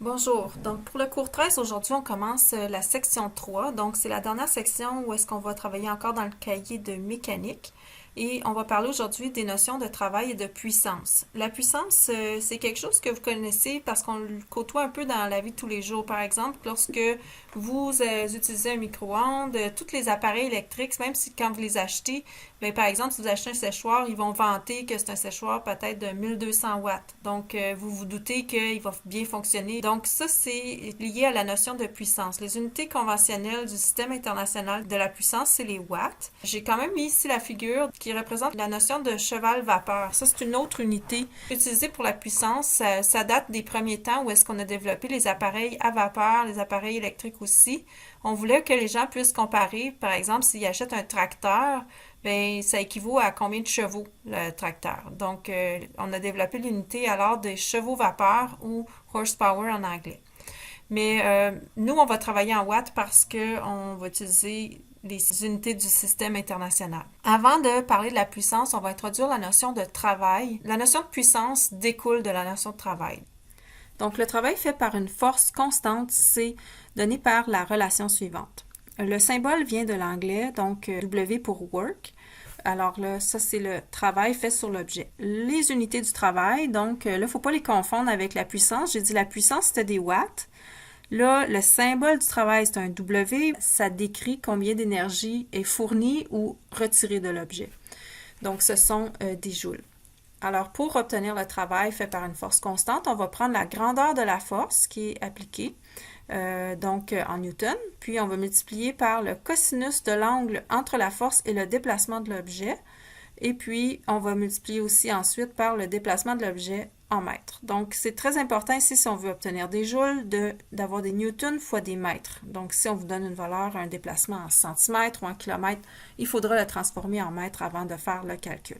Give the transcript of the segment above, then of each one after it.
Bonjour. Donc, pour le cours 13, aujourd'hui, on commence la section 3. Donc, c'est la dernière section où est-ce qu'on va travailler encore dans le cahier de mécanique. Et on va parler aujourd'hui des notions de travail et de puissance. La puissance, c'est quelque chose que vous connaissez parce qu'on le côtoie un peu dans la vie de tous les jours. Par exemple, lorsque vous utilisez un micro-ondes, tous les appareils électriques, même si quand vous les achetez, bien, par exemple, si vous achetez un séchoir, ils vont vanter que c'est un séchoir peut-être de 1200 watts. Donc, vous vous doutez qu'il va bien fonctionner. Donc, ça, c'est lié à la notion de puissance. Les unités conventionnelles du système international de la puissance, c'est les watts. J'ai quand même mis ici la figure qui représente la notion de cheval-vapeur. Ça, c'est une autre unité utilisée pour la puissance. Ça date des premiers temps où est-ce qu'on a développé les appareils à vapeur, les appareils électriques aussi. On voulait que les gens puissent comparer, par exemple, s'ils achètent un tracteur, ben, ça équivaut à combien de chevaux le tracteur. Donc, on a développé l'unité alors des chevaux vapeur ou horsepower en anglais. Mais nous, on va travailler en watts parce qu'on va utiliser les unités du système international. Avant de parler de la puissance, on va introduire la notion de travail. La notion de puissance découle de la notion de travail. Donc, le travail fait par une force constante, c'est donné par la relation suivante. Le symbole vient de l'anglais, donc W pour work. Alors là, ça, c'est le travail fait sur l'objet. Les unités du travail, donc là, il ne faut pas les confondre avec la puissance. J'ai dit la puissance, c'était des watts. Là, le symbole du travail, c'est un W. Ça décrit combien d'énergie est fournie ou retirée de l'objet. Donc, ce sont des joules. Alors, pour obtenir le travail fait par une force constante, on va prendre la grandeur de la force qui est appliquée, donc en newton, puis on va multiplier par le cosinus de l'angle entre la force et le déplacement de l'objet, et puis on va multiplier aussi ensuite par le déplacement de l'objet en mètres. Donc, c'est très important ici, si on veut obtenir des joules, d'avoir des newtons fois des mètres. Donc, si on vous donne une valeur, un déplacement en centimètres ou en kilomètres, il faudra le transformer en mètres avant de faire le calcul.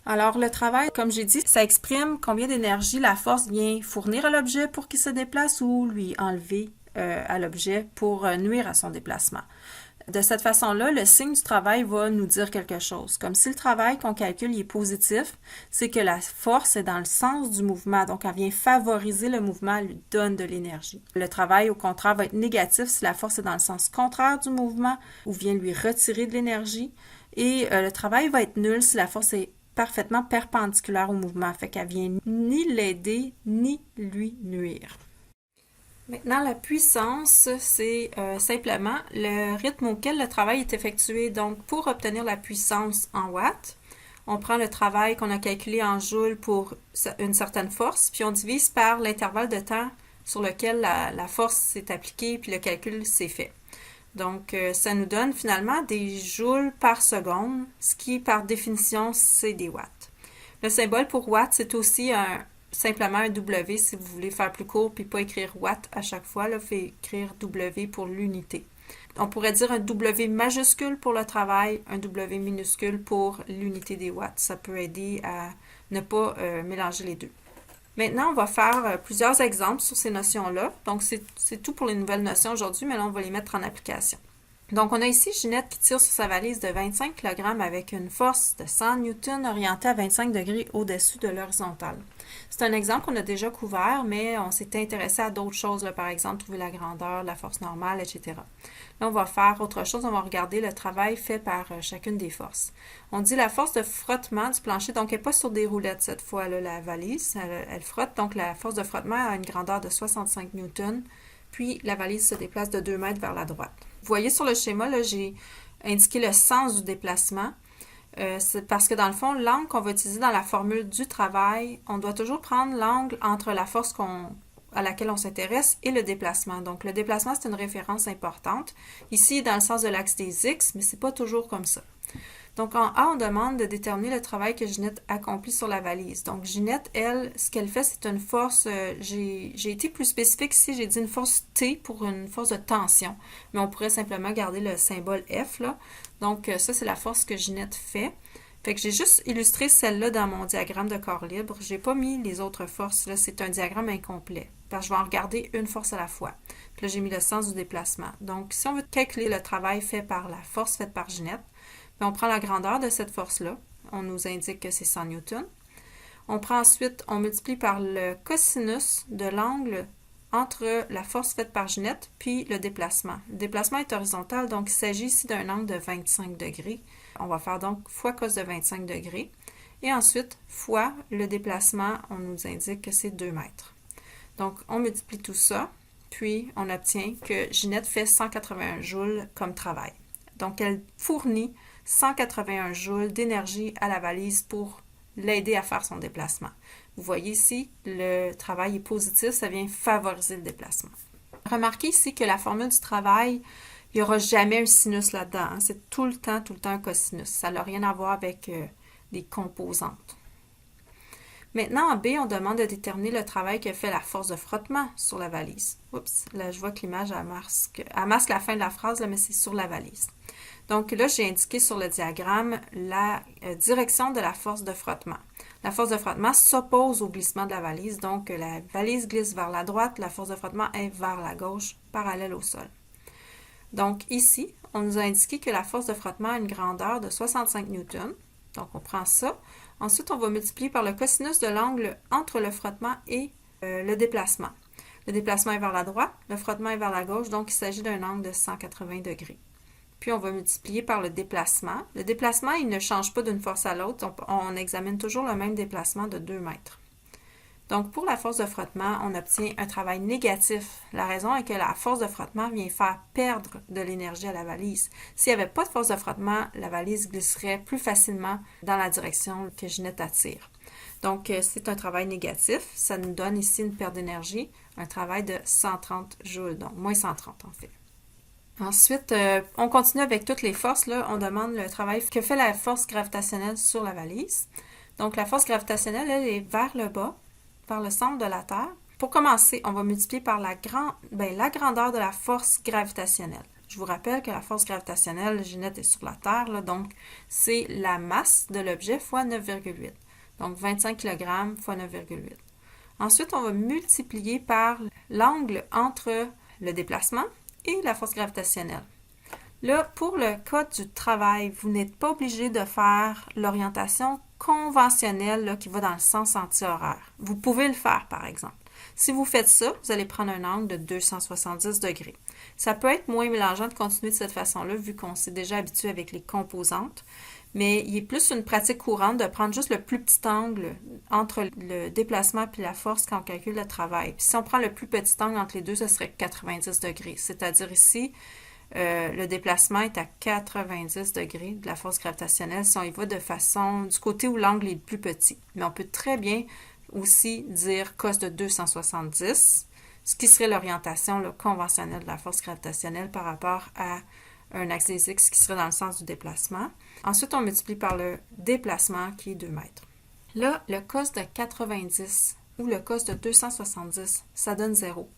Alors, le travail, comme j'ai dit, ça exprime combien d'énergie la force vient fournir à l'objet pour qu'il se déplace ou lui enlever à l'objet pour nuire à son déplacement. De cette façon-là, le signe du travail va nous dire quelque chose. Comme si le travail qu'on calcule est positif, c'est que la force est dans le sens du mouvement, donc elle vient favoriser le mouvement, elle lui donne de l'énergie. Le travail, au contraire, va être négatif si la force est dans le sens contraire du mouvement ou vient lui retirer de l'énergie. Et le travail va être nul si la force est parfaitement perpendiculaire au mouvement, fait qu'elle vient ni l'aider ni lui nuire. Maintenant, la puissance, c'est simplement le rythme auquel le travail est effectué. Donc, pour obtenir la puissance en watts, on prend le travail qu'on a calculé en joules pour une certaine force, puis on divise par l'intervalle de temps sur lequel la force s'est appliquée, puis le calcul s'est fait. Donc, ça nous donne finalement des joules par seconde, ce qui, par définition, c'est des watts. Le symbole pour watt, c'est aussi simplement un W si vous voulez faire plus court puis pas écrire watt à chaque fois. Là, fait écrire W pour l'unité. On pourrait dire un W majuscule pour le travail, un W minuscule pour l'unité des watts. Ça peut aider à ne pas mélanger les deux. Maintenant, on va faire plusieurs exemples sur ces notions-là. Donc, c'est tout pour les nouvelles notions aujourd'hui, mais là, on va les mettre en application. Donc, on a ici Ginette qui tire sur sa valise de 25 kg avec une force de 100 newtons orientée à 25 degrés au-dessus de l'horizontale. C'est un exemple qu'on a déjà couvert, mais on s'est intéressé à d'autres choses, là, par exemple, trouver la grandeur, la force normale, etc. Là, on va faire autre chose, on va regarder le travail fait par chacune des forces. On dit la force de frottement du plancher, donc elle n'est pas sur des roulettes cette fois, là, la valise, elle frotte, donc la force de frottement a une grandeur de 65 newtons, puis la valise se déplace de 2 mètres vers la droite. Vous voyez sur le schéma, là, j'ai indiqué le sens du déplacement. C'est parce que dans le fond, l'angle qu'on va utiliser dans la formule du travail, on doit toujours prendre l'angle entre la force à laquelle on s'intéresse et le déplacement. Donc, le déplacement, c'est une référence importante. Ici, dans le sens de l'axe des X, mais c'est pas toujours comme ça. Donc, en A, on demande de déterminer le travail que Ginette accomplit sur la valise. Donc, Ginette, elle, ce qu'elle fait, c'est une force, j'ai été plus spécifique ici, j'ai dit une force T pour une force de tension, mais on pourrait simplement garder le symbole F, là. Donc, ça, c'est la force que Ginette fait. Fait que j'ai juste illustré celle-là dans mon diagramme de corps libre. J'ai pas mis les autres forces, là, c'est un diagramme incomplet, parce que je vais en regarder une force à la fois. Puis là, j'ai mis le sens du déplacement. Donc, si on veut calculer le travail fait par la force faite par Ginette, on prend la grandeur de cette force-là. On nous indique que c'est 100 newtons. On prend ensuite, on multiplie par le cosinus de l'angle entre la force faite par Ginette puis le déplacement. Le déplacement est horizontal, donc il s'agit ici d'un angle de 25 degrés. On va faire donc fois cos de 25 degrés. Et ensuite, fois le déplacement, on nous indique que c'est 2 mètres. Donc, on multiplie tout ça, puis on obtient que Ginette fait 181 joules comme travail. Donc, elle fournit 181 joules d'énergie à la valise pour l'aider à faire son déplacement. Vous voyez ici, le travail est positif, ça vient favoriser le déplacement. Remarquez ici que la formule du travail, il n'y aura jamais un sinus là-dedans. Hein. C'est tout le temps un cosinus. Ça n'a rien à voir avec des composantes. Maintenant, en B, on demande de déterminer le travail que fait la force de frottement sur la valise. Oups, là, je vois que l'image masque la fin de la phrase, là, mais c'est sur la valise. Donc là, j'ai indiqué sur le diagramme la direction de la force de frottement. La force de frottement s'oppose au glissement de la valise, donc la valise glisse vers la droite, la force de frottement est vers la gauche, parallèle au sol. Donc ici, on nous a indiqué que la force de frottement a une grandeur de 65 newtons. Donc on prend ça. Ensuite, on va multiplier par le cosinus de l'angle entre le frottement et le déplacement. Le déplacement est vers la droite, le frottement est vers la gauche, donc il s'agit d'un angle de 180 degrés. Puis on va multiplier par le déplacement. Le déplacement, il ne change pas d'une force à l'autre. On examine toujours le même déplacement de 2 mètres. Donc, pour la force de frottement, on obtient un travail négatif. La raison est que la force de frottement vient faire perdre de l'énergie à la valise. S'il n'y avait pas de force de frottement, la valise glisserait plus facilement dans la direction que Ginette attire. Donc, c'est un travail négatif. Ça nous donne ici une perte d'énergie, un travail de 130 joules, donc moins 130 en fait. Ensuite, on continue avec toutes les forces. Là, on demande le travail que fait la force gravitationnelle sur la valise. Donc, la force gravitationnelle, elle est vers le bas, vers le centre de la Terre. Pour commencer, on va multiplier par la grandeur de la force gravitationnelle. Je vous rappelle que la force gravitationnelle, Ginette est sur la Terre, là, donc c'est la masse de l'objet fois 9,8. Donc, 25 kg fois 9,8. Ensuite, on va multiplier par l'angle entre le déplacement et la force gravitationnelle. Là, pour le cas du travail, vous n'êtes pas obligé de faire l'orientation conventionnelle là, qui va dans le sens anti-horaire. Vous pouvez le faire, par exemple. Si vous faites ça, vous allez prendre un angle de 270 degrés. Ça peut être moins mélangeant de continuer de cette façon-là, vu qu'on s'est déjà habitué avec les composantes, mais il est plus une pratique courante de prendre juste le plus petit angle entre le déplacement et la force quand on calcule le travail. Puis si on prend le plus petit angle entre les deux, ce serait 90 degrés. C'est-à-dire ici, le déplacement est à 90 degrés de la force gravitationnelle si on y va de façon du côté où l'angle est le plus petit. Mais on peut très bien aussi dire cos de 270, ce qui serait l'orientation conventionnelle de la force gravitationnelle par rapport à un axe des X qui serait dans le sens du déplacement. Ensuite, on multiplie par le déplacement qui est 2 mètres. Là, le cos de 90 ou le cos de 270, ça donne 0.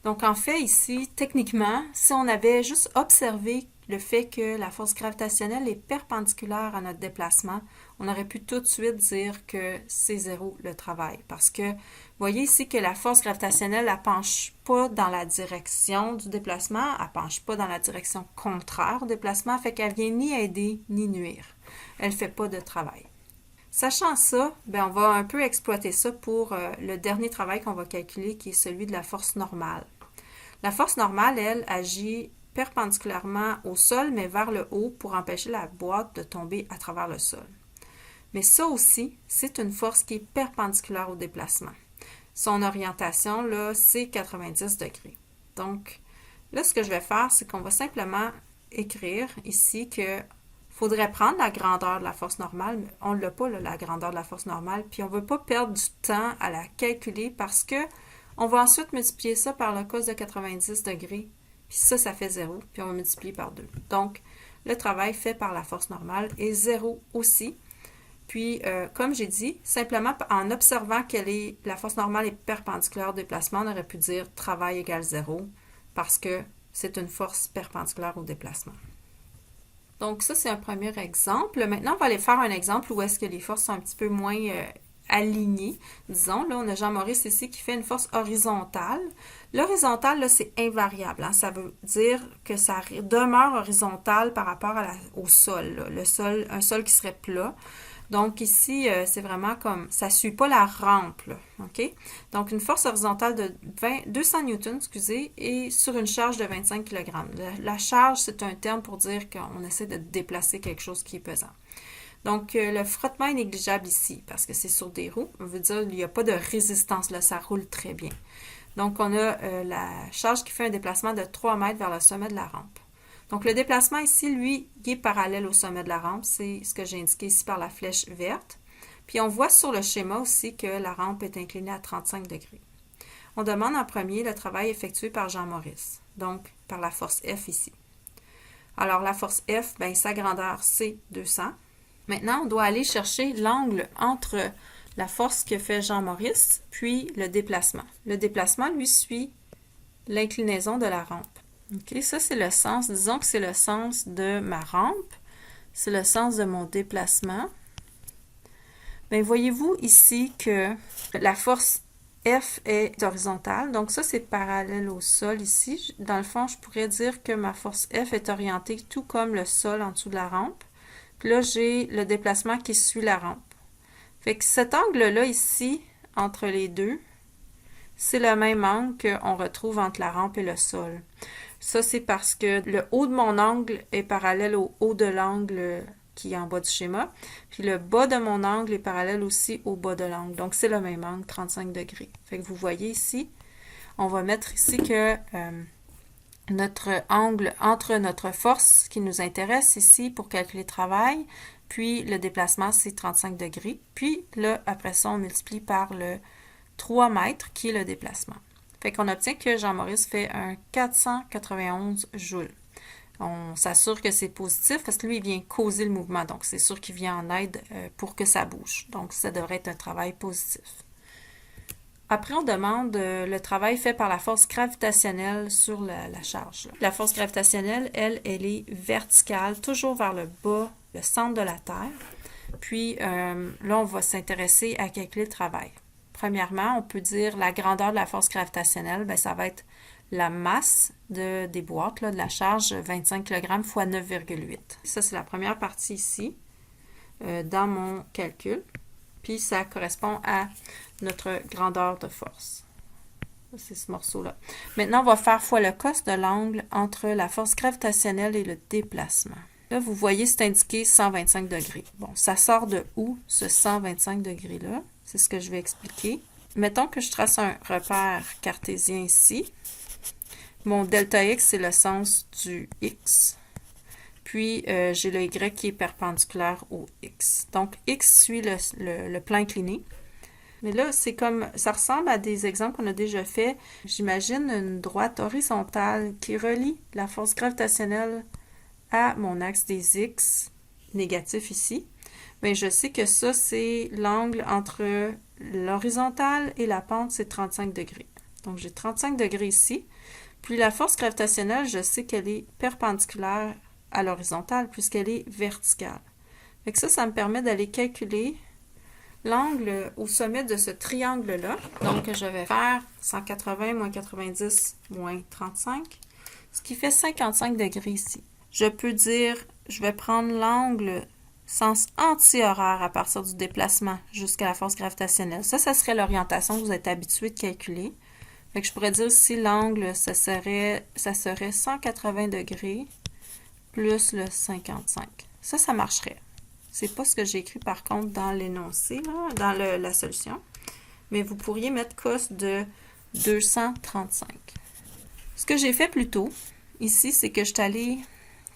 Donc, en fait, ici, techniquement, si on avait juste observé le fait que la force gravitationnelle est perpendiculaire à notre déplacement, on aurait pu tout de suite dire que c'est 0 le travail. Parce que, vous voyez ici que la force gravitationnelle, elle ne penche pas dans la direction du déplacement, elle ne penche pas dans la direction contraire au déplacement, fait qu'elle vient ni aider ni nuire. Elle ne fait pas de travail. Sachant ça, on va un peu exploiter ça pour le dernier travail qu'on va calculer, qui est celui de la force normale. La force normale, elle, agit perpendiculairement au sol, mais vers le haut pour empêcher la boîte de tomber à travers le sol. Mais ça aussi, c'est une force qui est perpendiculaire au déplacement. Son orientation, là, c'est 90 degrés. Donc, là, ce que je vais faire, c'est qu'on va simplement écrire ici que faudrait prendre la grandeur de la force normale, mais on ne l'a pas, là, la grandeur de la force normale, puis on ne veut pas perdre du temps à la calculer parce que on va ensuite multiplier ça par le cos de 90 degrés, puis ça fait 0, puis on va multiplier par 2. Donc, le travail fait par la force normale est 0 aussi. Puis, comme j'ai dit, simplement en observant que la force normale est perpendiculaire au déplacement, on aurait pu dire travail égale 0 parce que c'est une force perpendiculaire au déplacement. Donc, ça, c'est un premier exemple. Maintenant, on va aller faire un exemple où est-ce que les forces sont un petit peu moins alignées. Disons, là, on a Jean-Maurice ici qui fait une force horizontale. L'horizontale, là, c'est invariable. Hein? Ça veut dire que ça demeure horizontal par rapport au sol, là. Un sol qui serait plat. Donc ici, c'est vraiment comme, ça ne suit pas la rampe, là, OK? Donc une force horizontale de 200 newtons, excusez, et sur une charge de 25 kg. La charge, c'est un terme pour dire qu'on essaie de déplacer quelque chose qui est pesant. Donc le frottement est négligeable ici, parce que c'est sur des roues. On veut dire qu'il n'y a pas de résistance, là, ça roule très bien. Donc on a la charge qui fait un déplacement de 3 mètres vers le sommet de la rampe. Donc, le déplacement ici, lui, il est parallèle au sommet de la rampe. C'est ce que j'ai indiqué ici par la flèche verte. Puis, on voit sur le schéma aussi que la rampe est inclinée à 35 degrés. On demande en premier le travail effectué par Jean-Maurice, donc par la force F ici. Alors, la force F, bien, sa grandeur, c'est 200. Maintenant, on doit aller chercher l'angle entre la force que fait Jean-Maurice, puis le déplacement. Le déplacement, lui, suit l'inclinaison de la rampe. OK, ça c'est le sens, disons que c'est le sens de ma rampe, c'est le sens de mon déplacement. Bien, voyez-vous ici que la force F est horizontale, donc ça c'est parallèle au sol ici. Dans le fond, je pourrais dire que ma force F est orientée tout comme le sol en dessous de la rampe. Puis là, j'ai le déplacement qui suit la rampe. Fait que cet angle-là ici, entre les deux, c'est le même angle qu'on retrouve entre la rampe et le sol. Ça, c'est parce que le haut de mon angle est parallèle au haut de l'angle qui est en bas du schéma. Puis le bas de mon angle est parallèle aussi au bas de l'angle. Donc, c'est le même angle, 35 degrés. Fait que vous voyez ici, on va mettre ici que notre angle entre notre force qui nous intéresse ici pour calculer le travail, puis le déplacement, c'est 35 degrés. Puis là, après ça, on multiplie par le 3 mètres qui est le déplacement. Fait qu'on obtient que Jean-Maurice fait un 491 joules. On s'assure que c'est positif parce que lui, il vient causer le mouvement. Donc, c'est sûr qu'il vient en aide pour que ça bouge. Donc, ça devrait être un travail positif. Après, on demande le travail fait par la force gravitationnelle sur la charge. La force gravitationnelle, elle est verticale, toujours vers le bas, le centre de la Terre. Puis, là, on va s'intéresser à calculer le travail. Premièrement, on peut dire la grandeur de la force gravitationnelle, bien, ça va être la masse des boîtes, là, de la charge 25 kg x 9,8. Ça, c'est la première partie ici, dans mon calcul. Puis, ça correspond à notre grandeur de force. C'est ce morceau-là. Maintenant, on va faire fois le cos de l'angle entre la force gravitationnelle et le déplacement. Là, vous voyez, c'est indiqué 125 degrés. Bon, ça sort de où, ce 125 degrés-là? C'est ce que je vais expliquer. Mettons que je trace un repère cartésien ici. Mon delta x, c'est le sens du x. Puis, j'ai le y qui est perpendiculaire au x. Donc, x suit le plan incliné. Mais là, c'est comme, ça ressemble à des exemples qu'on a déjà fait. J'imagine une droite horizontale qui relie la force gravitationnelle à mon axe des x négatif ici. Bien, je sais que ça, c'est l'angle entre l'horizontale et la pente, c'est 35 degrés. Donc, j'ai 35 degrés ici. Puis, la force gravitationnelle, je sais qu'elle est perpendiculaire à l'horizontale puisqu'elle est verticale. Fait que ça me permet d'aller calculer l'angle au sommet de ce triangle-là. Donc, je vais faire 180 moins 90 moins 35, ce qui fait 55 degrés ici. Je peux dire, je vais prendre l'angle sens anti-horaire à partir du déplacement jusqu'à la force gravitationnelle. Ça serait l'orientation que vous êtes habitué de calculer. Fait que je pourrais dire si l'angle, ça serait 180 degrés plus le 55. Ça marcherait. C'est pas ce que j'ai écrit par contre dans l'énoncé, dans la solution. Mais vous pourriez mettre cos de 235. Ce que j'ai fait plus tôt, ici, c'est que je suis allée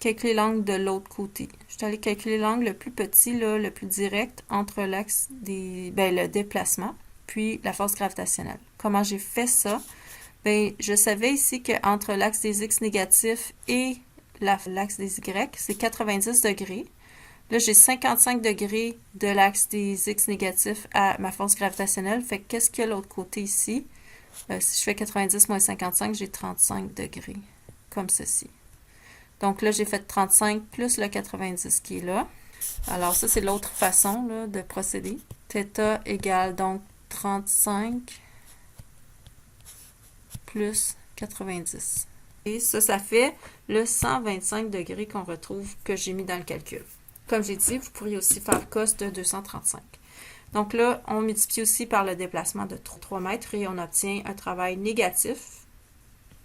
calculer l'angle de l'autre côté. Je suis allée calculer l'angle le plus petit, là, le plus direct, entre l'axe le déplacement, puis la force gravitationnelle. Comment j'ai fait ça? Bien, je savais ici qu'entre l'axe des x négatifs et l'axe des y, c'est 90 degrés. Là, j'ai 55 degrés de l'axe des x négatifs à ma force gravitationnelle. Fait que qu'est-ce qu'il y a de l'autre côté ici? Si je fais 90 moins 55, j'ai 35 degrés, comme ceci. Donc là, j'ai fait 35 plus le 90 qui est là. Alors ça, c'est l'autre façon là, de procéder. Θ égale donc 35 plus 90. Et ça fait le 125 degrés qu'on retrouve, que j'ai mis dans le calcul. Comme j'ai dit, vous pourriez aussi faire cos de 235. Donc là, on multiplie aussi par le déplacement de 3 mètres et on obtient un travail négatif.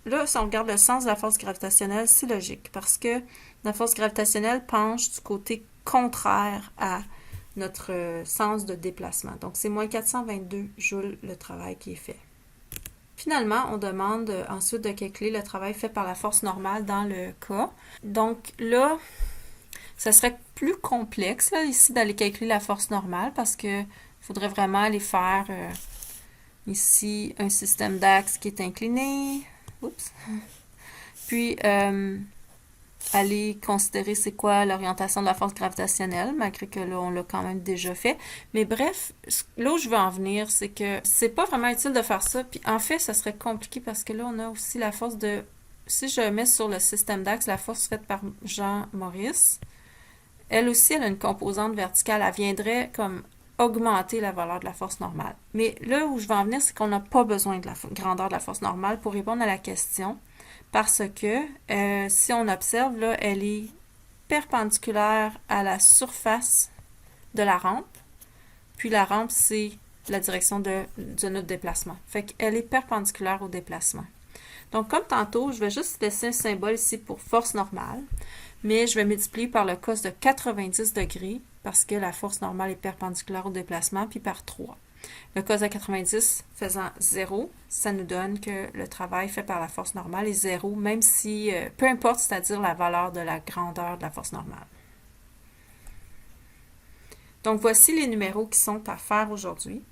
Là, si on regarde le sens de la force gravitationnelle, c'est logique parce que la force gravitationnelle penche du côté contraire à notre sens de déplacement. Donc, c'est moins 422 joules le travail qui est fait. Finalement, on demande ensuite de calculer le travail fait par la force normale dans le cas. Donc là, ça serait plus complexe là, ici d'aller calculer la force normale parce que faudrait vraiment aller faire ici un système d'axe qui est incliné. Oups. Puis aller considérer c'est quoi l'orientation de la force gravitationnelle, malgré que là, on l'a quand même déjà fait. Mais bref, là où je veux en venir, c'est que c'est pas vraiment utile de faire ça. Puis en fait, ça serait compliqué parce que là, on a aussi la force de... Si je mets sur le système d'axe la force faite par Jean Maurice, elle aussi, elle a une composante verticale. Elle viendrait comme augmenter la valeur de la force normale. Mais là où je veux en venir, c'est qu'on n'a pas besoin de la grandeur de la force normale pour répondre à la question. Parce que si on observe, là, elle est perpendiculaire à la surface de la rampe. Puis la rampe, c'est la direction de notre déplacement. Fait qu'elle est perpendiculaire au déplacement. Donc, comme tantôt, je vais juste laisser un symbole ici pour force normale. Mais je vais multiplier par le cos de 90 degrés parce que la force normale est perpendiculaire au déplacement, puis par 3. Le cos de 90 faisant 0, ça nous donne que le travail fait par la force normale est 0, même si, peu importe, c'est-à-dire la valeur de la grandeur de la force normale. Donc, voici les numéros qui sont à faire aujourd'hui.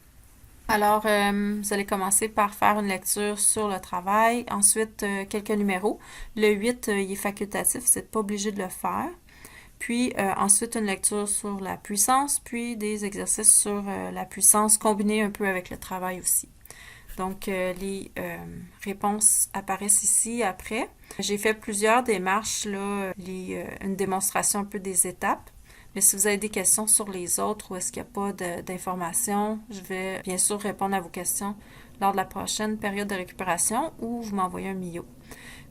Alors, vous allez commencer par faire une lecture sur le travail, ensuite quelques numéros. Le 8, il est facultatif, vous n'êtes pas obligé de le faire. Puis ensuite une lecture sur la puissance, puis des exercices sur la puissance combinés un peu avec le travail aussi. Donc les réponses apparaissent ici après. J'ai fait plusieurs démarches, là, une démonstration un peu des étapes. Mais si vous avez des questions sur les autres ou est-ce qu'il n'y a pas d'informations, je vais bien sûr répondre à vos questions lors de la prochaine période de récupération ou vous m'envoyez un milieu.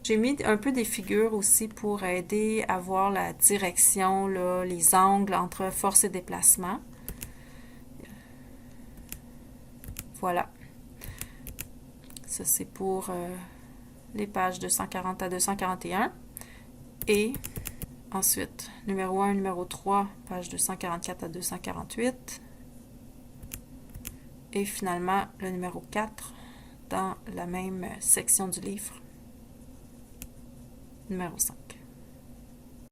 J'ai mis un peu des figures aussi pour aider à voir la direction, là, les angles entre force et déplacement. Voilà. Ça, c'est pour les pages 240 à 241. Et ensuite, numéro 1, numéro 3, page 244 à 248. Et finalement, le numéro 4 dans la même section du livre. Numéro 5.